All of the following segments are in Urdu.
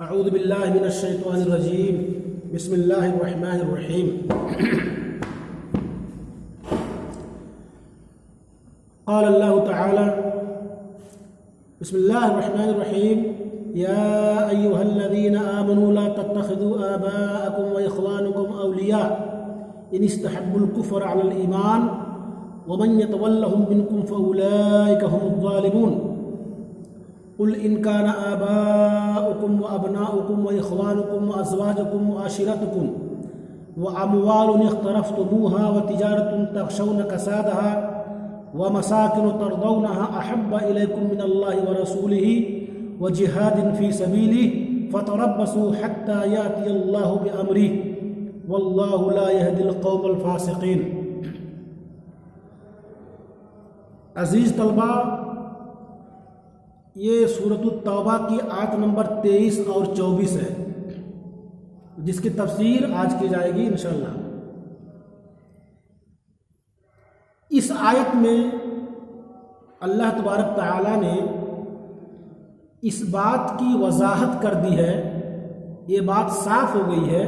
اعوذ باللہ من الشیطان الرجیم بسم اللہ الرحمن الرحیم قال اللہ تعالی بسم اللہ الرحمن الرحیم یا ایہا الذین آمنوا لا تتخذوا آباءکم واخوانکم اولیاء ان استحبوا الكفر على الایمان ومن يتولهم منكم فأولئك هم الظالمون قل إن كان آباؤكم وأبناؤكم وإخوانكم وأزواجكم وعشيرتكم وأموال اقترفتموها وتجارة تخشون كسادها ومساكن ترضونها أحب إليكم من الله ورسوله وجهاد في سبيله فتربصوا حتى يأتي الله بأمره والله لا يهدي القوم الفاسقين. عزیز طلبہ، یہ سورۃ التوبہ کی آیت نمبر 23 اور 24 ہے، جس کی تفسیر آج کی جائے گی انشاءاللہ. اس آیت میں اللہ تبارک تعالی نے اس بات کی وضاحت کر دی ہے، یہ بات صاف ہو گئی ہے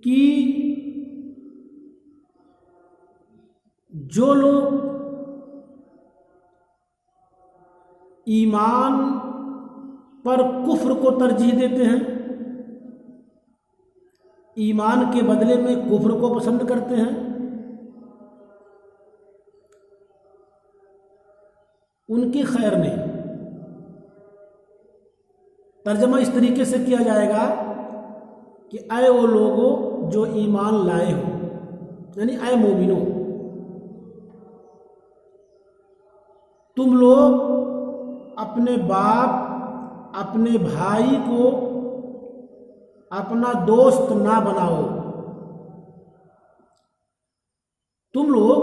کہ جو لوگ ایمان پر کفر کو ترجیح دیتے ہیں، ایمان کے بدلے میں کفر کو پسند کرتے ہیں، ان کی خیر نہیں. ترجمہ اس طریقے سے کیا جائے گا کہ اے وہ لوگوں جو ایمان لائے ہو، یعنی اے مومنو، تم لوگ اپنے باپ اپنے بھائی کو اپنا دوست نہ بناؤ. تم لوگ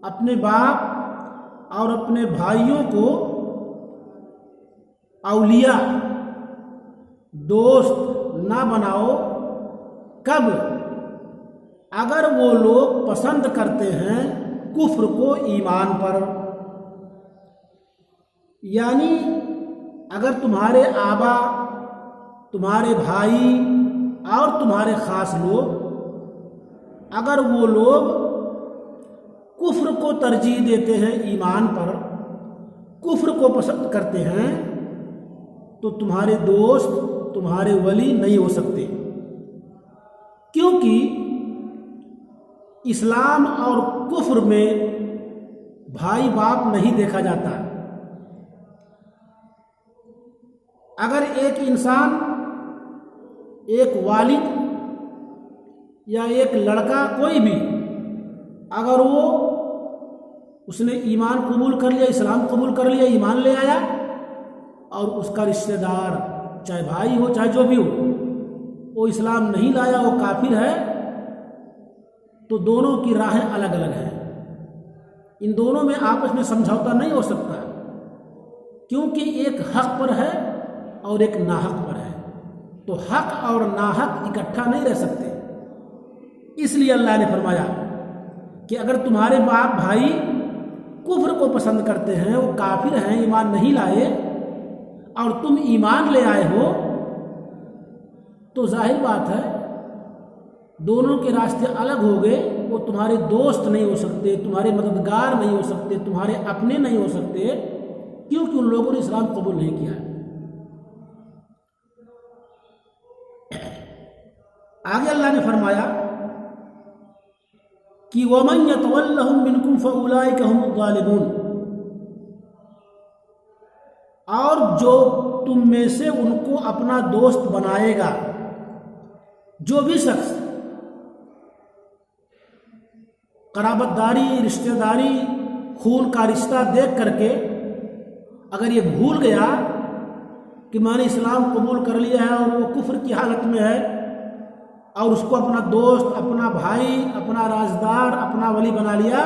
اپنے باپ اور اپنے بھائیوں کو اولیاء دوست نہ بناؤ. کب؟ اگر وہ لوگ پسند کرتے ہیں کفر کو ایمان پر. یعنی اگر تمہارے آبا، تمہارے بھائی اور تمہارے خاص لوگ، اگر وہ لوگ کفر کو ترجیح دیتے ہیں ایمان پر، کفر کو پسند کرتے ہیں، تو تمہارے دوست، تمہارے ولی نہیں ہو سکتے. کیونکہ اسلام اور کفر میں بھائی باپ نہیں دیکھا جاتا. اگر ایک انسان، ایک والد یا ایک لڑکا، کوئی بھی، اگر اس نے ایمان قبول کر لیا، اسلام قبول کر لیا، ایمان لے آیا، اور اس کا رشتہ دار چاہے بھائی ہو چاہے جو بھی ہو، وہ اسلام نہیں لایا، وہ کافر ہے، تو دونوں کی راہیں الگ الگ ہیں. ان دونوں میں آپس میں سمجھوتا نہیں ہو سکتا، کیونکہ ایک حق پر ہے اور ایک ناحق پر ہے. تو حق اور ناحق اکٹھا نہیں رہ سکتے. اس لیے اللہ نے فرمایا کہ اگر تمہارے باپ بھائی کفر کو پسند کرتے ہیں، وہ کافر ہیں، ایمان نہیں لائے، اور تم ایمان لے آئے ہو، تو ظاہر بات ہے دونوں کے راستے الگ ہو گئے. وہ تمہارے دوست نہیں ہو سکتے، تمہارے مددگار نہیں ہو سکتے، تمہارے اپنے نہیں ہو سکتے، کیونکہ ان لوگوں نے اسلام قبول نہیں کیا ہے. آگے اللہ نے فرمایا کہ وَمَن يَتَوَلَّهُم مِّنكُمْ فَأُولَٰئِكَ هُمُ الظَّالِمُونَ، اور جو تم میں سے ان کو اپنا دوست بنائے گا، جو بھی شخص قرابت داری، رشتہ داری، خون کا رشتہ دیکھ کر کے اگر یہ بھول گیا کہ میں نے اسلام قبول کر لیا ہے اور وہ کفر کی حالت میں ہے، اور اس کو اپنا دوست، اپنا بھائی، اپنا رازدار، اپنا ولی بنا لیا،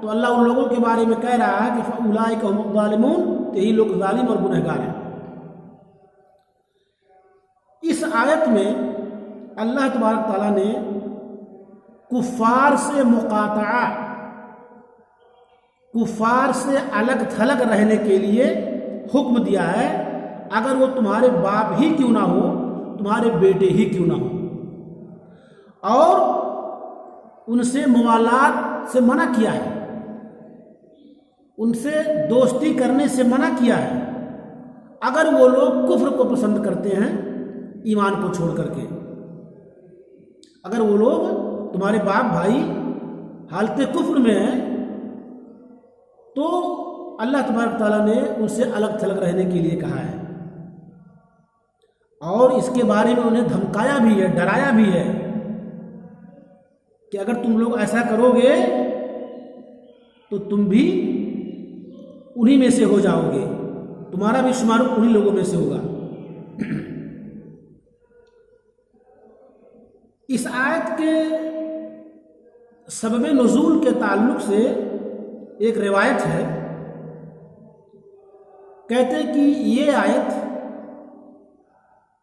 تو اللہ ان لوگوں کے بارے میں کہہ رہا ہے کہ فَأُولَٰئِكَ هُمُ الظَّالِمُونَ، یہی لوگ ظالم اور گنہگار ہیں. اس آیت میں اللہ تبارک تعالیٰ نے کفار سے مقاطعہ، کفار سے الگ تھلگ رہنے کے لیے حکم دیا ہے اگر وہ تمہارے باپ ہی کیوں نہ ہو، تمہارے بیٹے ہی کیوں نہ ہو، اور ان سے موالات سے منع کیا ہے، ان سے دوستی کرنے سے منع کیا ہے اگر وہ لوگ کفر کو پسند کرتے ہیں ایمان کو چھوڑ کر کے۔ اگر وہ لوگ تمہارے باپ بھائی حالت کفر میں ہیں تو اللہ تبارک تعالیٰ نے ان سے الگ تھلگ رہنے کے لیے کہا ہے، اور اس کے بارے میں انہیں دھمکایا بھی ہے، ڈرایا بھی ہے کہ اگر تم لوگ ایسا کرو گے تو تم بھی انہی میں سے ہو جاؤ گے، تمہارا بھی شمار انہی لوگوں میں سے ہوگا۔ اس آیت کے سبب نزول کے تعلق سے ایک روایت ہے، کہتے ہیں کہ یہ آیت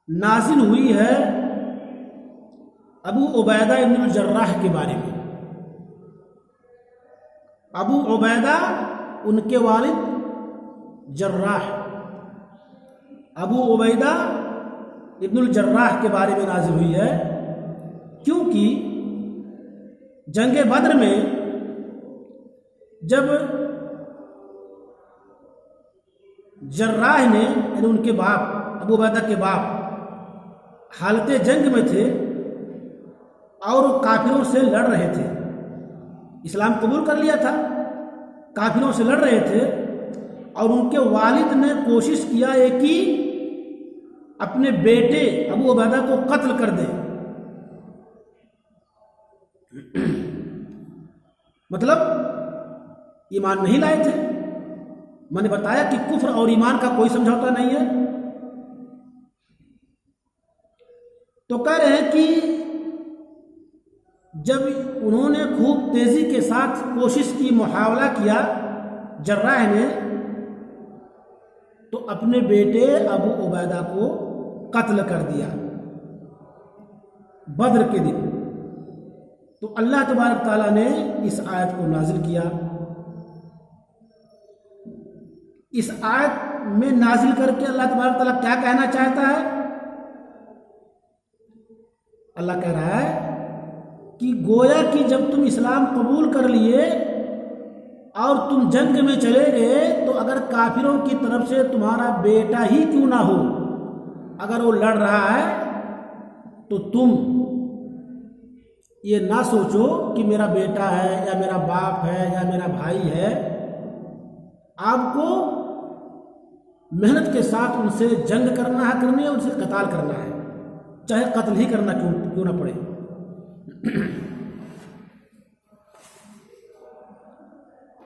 نازل ہوئی ہے ابو عبیدہ ابن الجراح کے بارے میں۔ ابو عبیدہ ان کے والد جراح، ابو عبیدہ ابن الجراح کے بارے میں نازل ہوئی ہے، کیونکہ جنگ بدر میں جب جراح نے یعنی ان کے باپ ابو عبیدہ کے باپ حالت جنگ میں تھے اور کافروں سے لڑ رہے تھے، اسلام قبول کر لیا تھا، کافروں سے لڑ رہے تھے، اور ان کے والد نے کوشش کیا ہے کہ اپنے بیٹے ابو عبیدہ کو قتل کر دیں، مطلب ایمان نہیں لائے تھے۔ میں نے بتایا کہ کفر اور ایمان کا کوئی سمجھوتا نہیں ہے، تو کہہ رہے ہیں کہ جب انہوں نے خوب تیزی کے ساتھ کوشش کی، محاولہ کیا جراح نے، تو اپنے بیٹے ابو عبیدہ کو قتل کر دیا بدر کے دن۔ تو اللہ تبارک تعالیٰ نے اس آیت کو نازل کیا۔ اس آیت میں نازل کر کے اللہ تبارک تعالیٰ کیا کہنا چاہتا ہے؟ اللہ کہہ رہا ہے کہ گویا کہ جب تم اسلام قبول کر لیے اور تم جنگ میں چلے گئے تو اگر کافروں کی طرف سے تمہارا بیٹا ہی کیوں نہ ہو، اگر وہ لڑ رہا ہے تو تم یہ نہ سوچو کہ میرا بیٹا ہے یا میرا باپ ہے یا میرا بھائی ہے، آپ کو محنت کے ساتھ ان سے جنگ کرنا ہے، کرنی ہے، ان سے قتال کرنا ہے، چاہے قتل ہی کرنا کیوں نہ پڑے۔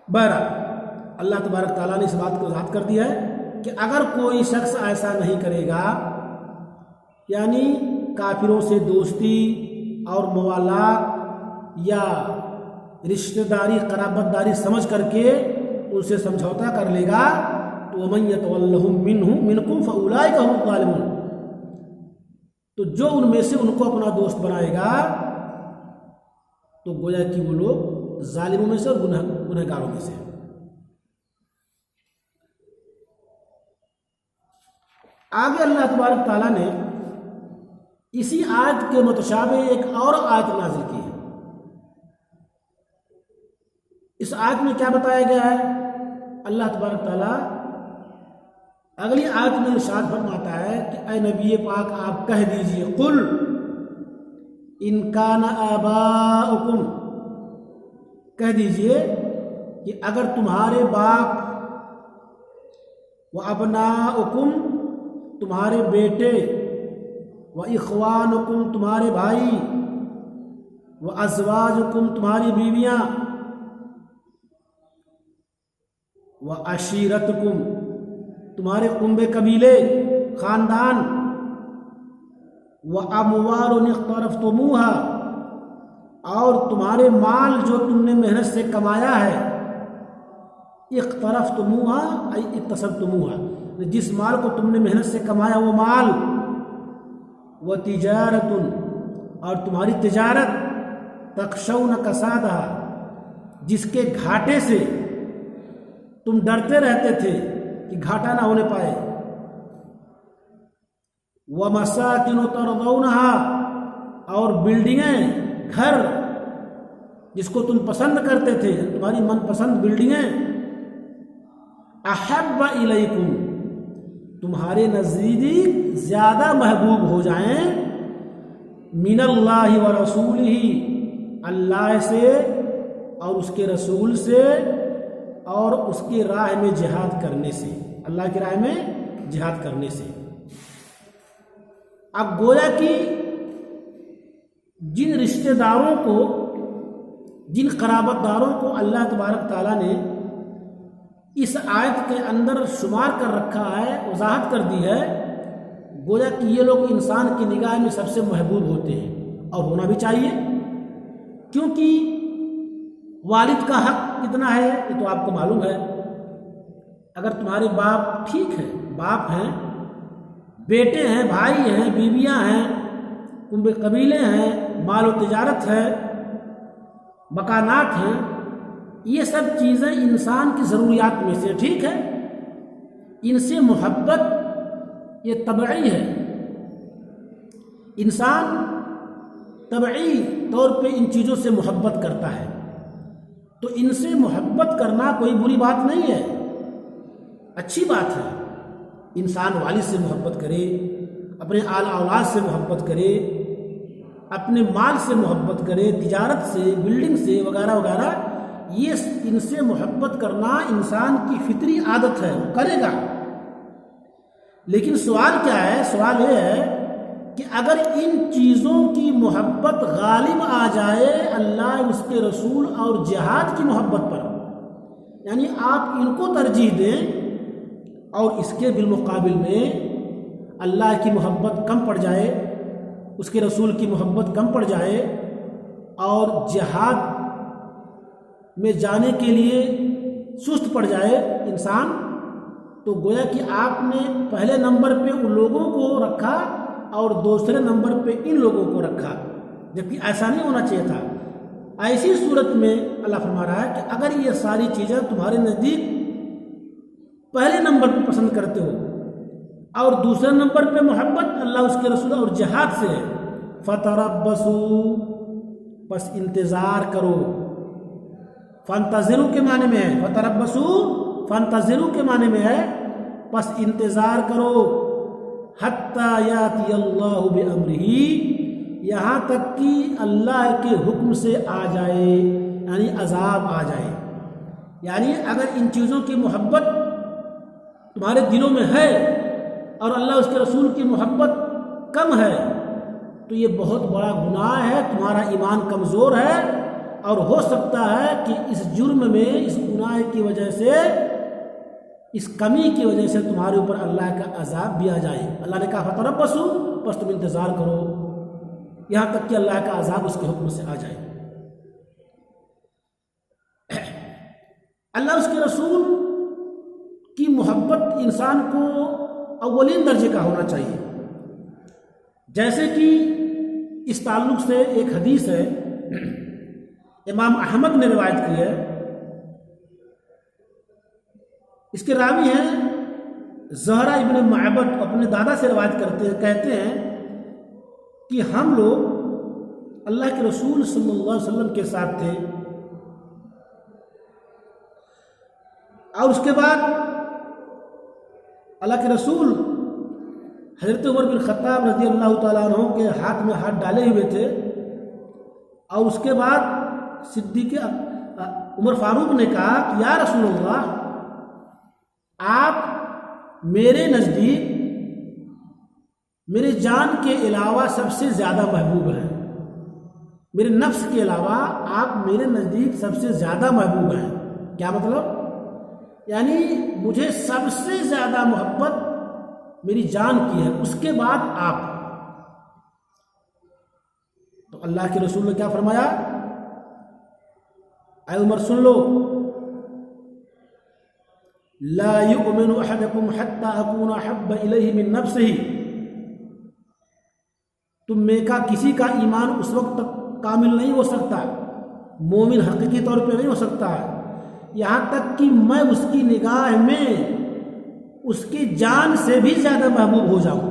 بہرحال اللہ تبارک تعالیٰ نے اس بات کو وضاحت کر دیا ہے کہ اگر کوئی شخص ایسا نہیں کرے گا، یعنی کافروں سے دوستی اور موالات یا رشتہ داری قرابت داری سمجھ کر کے ان سے سمجھوتا کر لے گا تو وَمَن يَتَوَلَّهُم مِّنكُمْ فَأُولَٰئِكَ هُمُ الظَّالِمُونَ، تو جو ان میں سے ان کو اپنا دوست بنائے گا تو گویا کہ وہ لوگ ظالموں میں سے اور گنہگاروں میں سے۔ آگے اللہ تبارک تعالیٰ نے اسی آیت کے متشابہ ایک اور آیت نازل کی ہے۔ اس آیت میں کیا بتایا گیا ہے؟ اللہ تبارک تعالیٰ اگلی آیت میں ارشاد فرماتا ہے کہ اے نبی پاک آپ کہہ دیجئے قل ان کان آباؤکم، کہہ دیجئے کہ اگر تمہارے باپ و ابناؤکم تمہارے بیٹے، و اخوانکم تمہارے بھائی، و ازواجکم تمہاری بیویاں، و عشیرتکم تمہارے کنبے قبیلے خاندان، و اموال اقترفتموها اور تمہارے مال جو تم نے محنت سے کمایا ہے، اقترفتموها ای اکتسبتموها، جس مال کو تم نے محنت سے کمایا وہ مال، و تجارت اور تمہاری تجارت، تخشون کسادها جس کے گھاٹے سے تم ڈرتے رہتے تھے کہ گھاٹا نہ ہونے پائے، وَمَسَاكِنُ تَرْضَوْنَهَا، اور بلڈنگیں، گھر جس کو تم پسند کرتے تھے، تمہاری من پسند بلڈنگیں، احب الیکم، تمہارے نزدیک زیادہ محبوب ہو جائیں، من اللہ ورسولہ، اللہ سے اور اس کے رسول سے اور اس کی راہ میں جہاد کرنے سے، اللہ کی راہ میں جہاد کرنے سے۔ اب گویا کہ جن رشتہ داروں کو، جن قرابت داروں کو اللہ تبارک تعالیٰ نے اس آیت کے اندر شمار کر رکھا ہے، وضاحت کر دی ہے، گویا کہ یہ لوگ انسان کی نگاہ میں سب سے محبوب ہوتے ہیں، اور ہونا بھی چاہیے، کیونکہ والد کا حق کتنا ہے یہ تو آپ کو معلوم ہے۔ اگر تمہارے باپ ٹھیک ہے، باپ ہیں، بیٹے ہیں، بھائی ہیں، بیویاں ہیں، کنبے قبیلے ہیں، مال و تجارت ہے، مکانات ہیں، یہ سب چیزیں انسان کی ضروریات میں سے، ٹھیک ہے، ان سے محبت یہ طبعی ہے، انسان طبعی طور پہ ان چیزوں سے محبت کرتا ہے، تو ان سے محبت کرنا کوئی بری بات نہیں ہے، اچھی بات ہے۔ انسان والد سے محبت کرے، اپنے آل اولاد سے محبت کرے، اپنے مال سے محبت کرے، تجارت سے، بلڈنگ سے، وغیرہ وغیرہ، یہ ان سے محبت کرنا انسان کی فطری عادت ہے، وہ کرے گا۔ لیکن سوال کیا ہے؟ سوال یہ ہے کہ اگر ان چیزوں کی محبت غالب آ جائے اللہ، اس کے رسول اور جہاد کی محبت پر، یعنی آپ ان کو ترجیح دیں اور اس کے بالمقابل میں اللہ کی محبت کم پڑ جائے، اس کے رسول کی محبت کم پڑ جائے، اور جہاد میں جانے کے لیے سست پڑ جائے انسان، تو گویا کہ آپ نے پہلے نمبر پہ ان لوگوں کو رکھا اور دوسرے نمبر پہ ان لوگوں کو رکھا، جبکہ ایسا نہیں ہونا چاہیے تھا۔ ایسی صورت میں اللہ فرما رہا ہے کہ اگر یہ ساری چیزیں تمہارے نزدیک پہلے نمبر پہ پسند کرتے ہو اور دوسرے نمبر پہ محبت اللہ، اس کے رسول اور جہاد سے ہے، فتربصوا، پس انتظار کرو، فانتظروا کے معنی میں ہے، فتربصوا فانتظروا کے معنی میں ہے، پس انتظار کرو، حتی یاتی اللہ بامرہ، یہاں تک کہ اللہ کے حکم سے آ جائے، یعنی عذاب آ جائے۔ یعنی اگر ان چیزوں کی محبت تمہارے دلوں میں ہے اور اللہ اس کے رسول کی محبت کم ہے، تو یہ بہت بڑا گناہ ہے، تمہارا ایمان کمزور ہے، اور ہو سکتا ہے کہ اس جرم میں، اس گناہ کی وجہ سے، اس کمی کی وجہ سے تمہارے اوپر اللہ کا عذاب بھی آ جائے۔ اللہ نے کہا فتربصوا، بس تم انتظار کرو یہاں تک کہ اللہ کا عذاب اس کے حکم سے آ جائے۔ اللہ اس کے رسول کی محبت انسان کو اولین درجے کا ہونا چاہیے، جیسے کہ اس تعلق سے ایک حدیث ہے، امام احمد نے روایت کی ہے، اس کے راوی ہیں زہرہ ابن معبد، اپنے دادا سے روایت کرتے ہیں، کہتے ہیں کہ ہم لوگ اللہ کے رسول صلی اللہ علیہ وسلم کے ساتھ تھے، اور اس کے بعد اللہ کے رسول حضرت عمر بن خطاب رضی اللہ تعالیٰ عنہ کے ہاتھ میں ہاتھ ڈالے ہوئے تھے، اور اس کے بعد صدیق عمر فاروق نے کہا کہ یا رسول اللہ، آپ میرے نزدیک میرے جان کے علاوہ سب سے زیادہ محبوب ہیں، میرے نفس کے علاوہ آپ میرے نزدیک سب سے زیادہ محبوب ہیں۔ کیا مطلب؟ یعنی مجھے سب سے زیادہ محبت میری جان کی ہے، اس کے بعد آپ۔ تو اللہ کے رسول نے کیا فرمایا؟ اے عمر سن لو، لا یؤمن احدکم حتی اکون احب الیہ من نفسہ، تم میں کا کسی کا ایمان اس وقت تک کامل نہیں ہو سکتا، مومن حقیقی طور پہ نہیں ہو سکتا، یہاں تک کہ میں اس کی نگاہ میں اس کی جان سے بھی زیادہ محبوب ہو جاؤں۔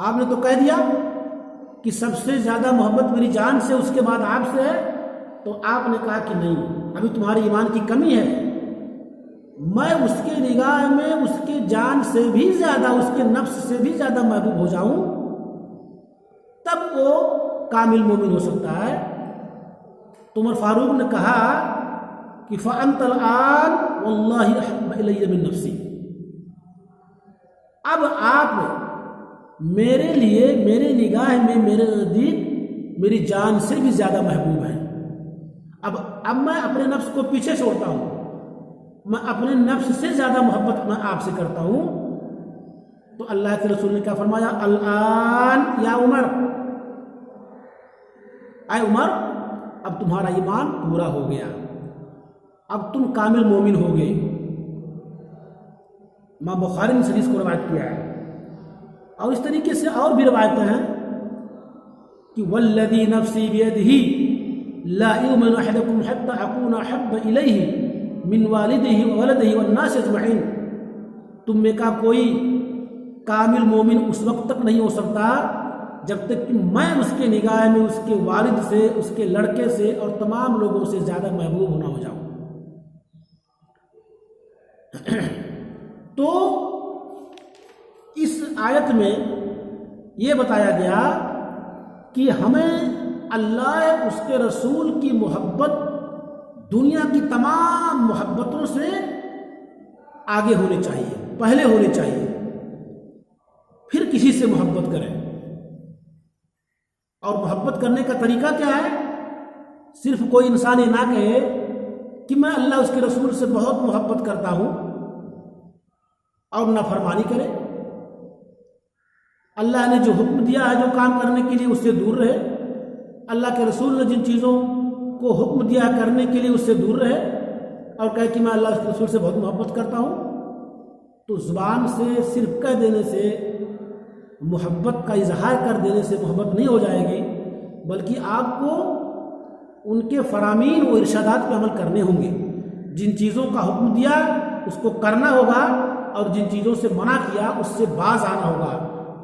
آپ نے تو کہہ دیا کہ سب سے زیادہ محبت میری جان سے، اس کے بعد آپ سے ہے، تو آپ نے کہا کہ نہیں، ابھی تمہارے ایمان کی کمی ہے، میں اس کے نگاہ میں اس کے جان سے بھی زیادہ، اس کے نفس سے بھی زیادہ محبوب ہو جاؤں، تب وہ کامل مومن ہو سکتا ہے۔ تو عمر فاروق نے کہا کہ فَأَنْتَ الْآنَ وَاللَّهِ أَحَبَّ إِلَيَّ مِن نَفْسِي، اب آپ میرے لیے، میرے نگاہ میں، میرے نزدیک میری جان سے بھی زیادہ محبوب ہیں۔ اب میں اپنے نفس کو پیچھے چھوڑتا ہوں، میں اپنے نفس سے زیادہ محبت میں آپ سے کرتا ہوں۔ تو اللہ کے رسول نے کیا فرمایا؟ الآن یا عمر، اے عمر، اب تمہارا ایمان پورا ہو گیا، اب تم کامل مومن ہو گئے۔ امام بخاری نے اس حدیث کو روایت کیا ہے، اور اس طریقے سے اور بھی روایتیں ہیں کہ والذی نفسی بیدہ لا یؤمن احدکم حتی اکون احب الیہ من والدہ وولدہ والناس اجمعین، تم میں کا کوئی کامل مومن اس وقت تک نہیں ہو سکتا جب تک کہ میں اس کے نگاہ میں اس کے والد سے، اس کے لڑکے سے اور تمام لوگوں سے زیادہ محبوب نہ ہو جاؤں۔ تو اس آیت میں یہ بتایا گیا کہ ہمیں اللہ، اس کے رسول کی محبت دنیا کی تمام محبتوں سے آگے ہونی چاہیے، پہلے ہونی چاہیے، پھر کسی سے محبت کریں۔ اور محبت کرنے کا طریقہ کیا ہے؟ صرف کوئی انسان یہ نہ کہے کہ میں اللہ، اس کے رسول سے بہت محبت کرتا ہوں، اور نافرمانی کرے۔ اللہ نے جو حکم دیا ہے جو کام کرنے کے لیے، اس سے دور رہے۔ اللہ کے رسول نے جن چیزوں کو حکم دیا کرنے کے لیے، اس سے دور رہے، اور کہے کہ میں اللہ کے رسول سے بہت محبت کرتا ہوں۔ تو زبان سے صرف کہہ دینے سے، محبت کا اظہار کر دینے سے محبت نہیں ہو جائے گی، بلکہ آپ کو ان کے فرامین و ارشادات پہ عمل کرنے ہوں گے۔ جن چیزوں کا حکم دیا اس کو کرنا ہوگا، اور جن چیزوں سے منع کیا اس سے باز آنا ہوگا،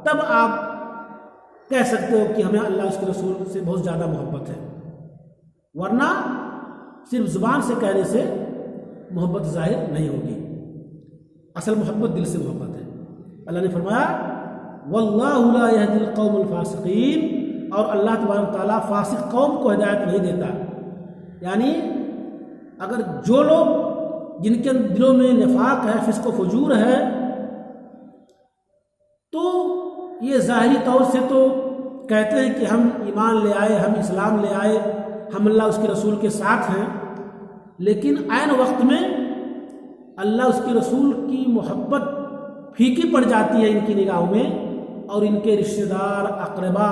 تب آپ کہہ سکتے ہو کہ ہمیں اللہ، اس کے رسول سے بہت زیادہ محبت ہے۔ ورنہ صرف زبان سے کہنے سے محبت ظاہر نہیں ہوگی۔ اصل محبت دل سے محبت ہے۔ اللہ نے فرمایا واللہ لا یہدی القوم الفاسقین، اور اللہ تبارک و تعالیٰ فاسق قوم کو ہدایت نہیں دیتا۔ یعنی اگر جو لوگ جن کے دلوں میں نفاق ہے، فسق و فجور ہے، تو یہ ظاہری طور سے تو کہتے ہیں کہ ہم ایمان لے آئے، ہم اسلام لے آئے، ہم اللہ، اس کے رسول کے ساتھ ہیں، لیکن عین وقت میں اللہ، اس کے رسول کی محبت پھیکی پڑ جاتی ہے ان کی نگاہوں میں، اور ان کے رشتہ دار، اقربا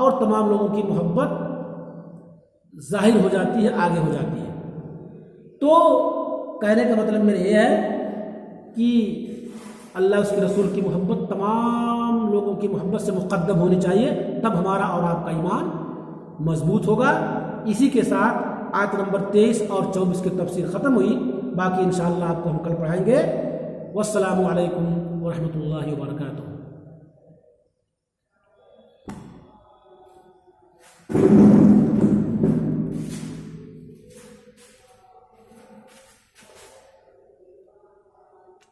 اور تمام لوگوں کی محبت ظاہر ہو جاتی ہے، آگے ہو جاتی ہے۔ تو کہنے کا مطلب میرا یہ ہے کہ اللہ، اس کے رسول کی محبت تمام لوگوں کی محبت سے مقدم ہونی چاہیے، تب ہمارا اور آپ کا ایمان مضبوط ہوگا۔ اسی کے ساتھ آیت نمبر 23 اور 24 کی تفسیر ختم ہوئی، باقی انشاءاللہ آپ کو ہم کل پڑھائیں گے۔ والسلام علیکم ورحمۃ اللہ وبرکاتہ۔